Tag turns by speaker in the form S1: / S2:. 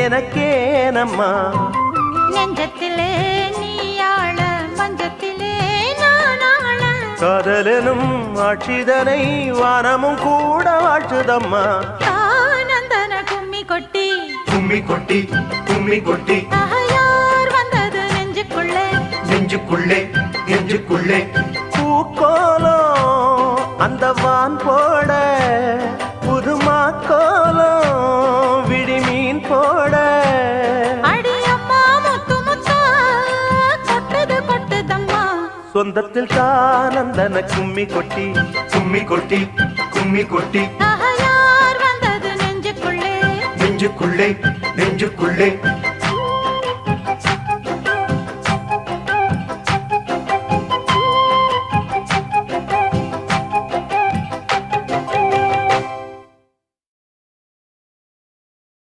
S1: எனக்கேனம்மா
S2: நெஞ்சத்திலே நீயாள மஞ்சத்திலே நானாள
S1: காதலனும் ஆட்சிதனை வானமும் கூட வாழ்த்துதம்மா
S2: ஆனந்தன கும்மி கொட்டி
S1: கும்மி கொட்டி கும்மி கொட்டி
S2: யார் வந்தது நெஞ்சுக்குள்ளே
S1: நெஞ்சுக்குள்ளே நெஞ்சுக்குள்ளே பூக்கோலம் அந்த வான் போட புதுமா கோலம் விடிமீன் போட
S2: அடியம்மா முத்து முத்தா கொட்டது கொட்டுதம்மா
S1: சொந்தத்தில் தானந்தன கும்மி கொட்டி கும்மி கொட்டி கும்மி கொட்டி
S2: யார் வந்தது நெஞ்சுக்குள்ளே
S1: நெஞ்சுக்குள்ளே நெஞ்சுக்குள்ளே